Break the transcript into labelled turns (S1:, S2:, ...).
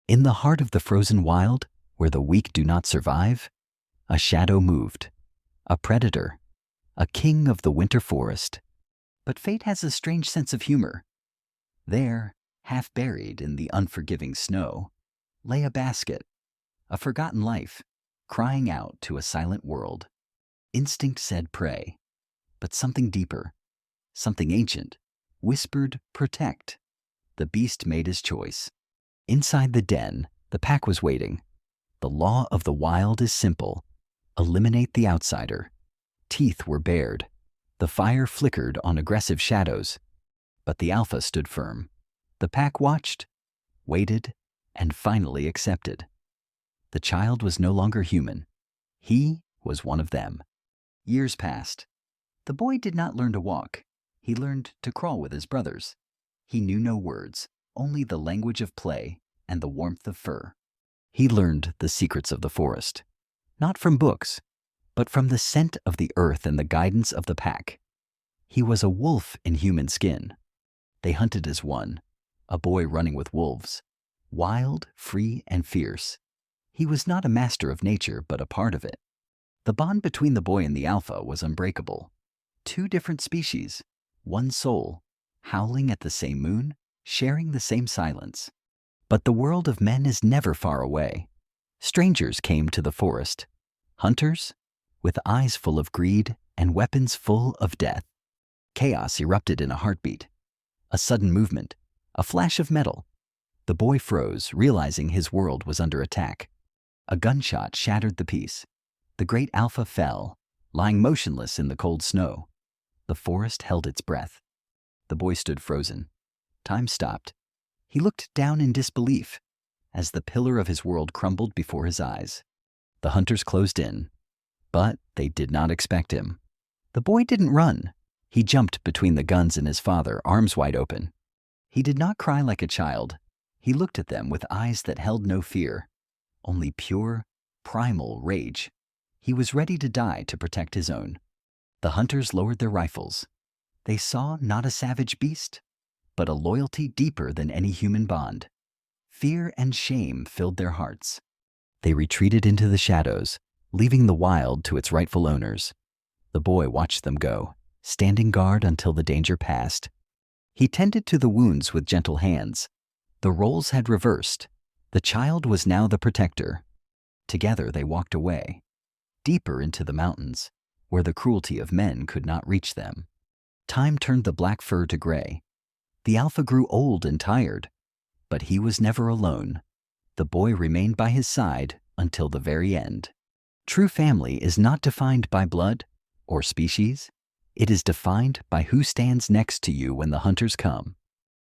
S1: In the heart of the frozen wild, where the weak do not survive, a shadow moved, a predator, a king of the winter forest. But fate has a strange sense of humor. There, half buried in the unforgiving snow, lay a basket, a forgotten life, crying out to a silent world. Instinct said pray, but something deeper, something ancient, whispered protect. The beast made his choice. Inside the den, the pack was waiting. The law of the wild is simple. Eliminate the outsider. Teeth were bared. The fire flickered on aggressive shadows. But the alpha stood firm. The pack watched, waited, and finally accepted. The child was no longer human. He was one of them. Years passed. The boy did not learn to walk. He learned to crawl with his brothers. He knew no words, only the language of play and the warmth of fur. He learned the secrets of the forest, not from books, but from the scent of the earth and the guidance of the pack. He was a wolf in human skin. They hunted as one, a boy running with wolves, wild, free, and fierce. He was not a master of nature, but a part of it. The bond between the boy and the alpha was unbreakable. Two different species, one soul, howling at the same moon, sharing the same silence. But the world of men is never far away. Strangers came to the forest, hunters with eyes full of greed and weapons full of death. Chaos erupted in a heartbeat. A sudden movement, a flash of metal. The boy froze, realizing his world was under attack. A gunshot shattered the peace. The great alpha fell, lying motionless in the cold snow. The forest held its breath. The boy stood frozen. Time stopped. He looked down in disbelief as the pillar of his world crumbled before his eyes. The hunters closed in, but they did not expect him. The boy didn't run. He jumped between the guns and his father, arms wide open. He did not cry like a child. He looked at them with eyes that held no fear, only pure, primal rage. He was ready to die to protect his own. The hunters lowered their rifles. They saw not a savage beast, but a loyalty deeper than any human bond. Fear and shame filled their hearts. They retreated into the shadows, leaving the wild to its rightful owners. The boy watched them go, standing guard until the danger passed. He tended to the wounds with gentle hands. The roles had reversed. The child was now the protector. Together they walked away, deeper into the mountains, where the cruelty of men could not reach them. Time turned the black fur to gray. The alpha grew old and tired, but he was never alone. The boy remained by his side until the very end. True family is not defined by blood or species. It is defined by who stands next to you when the hunters come.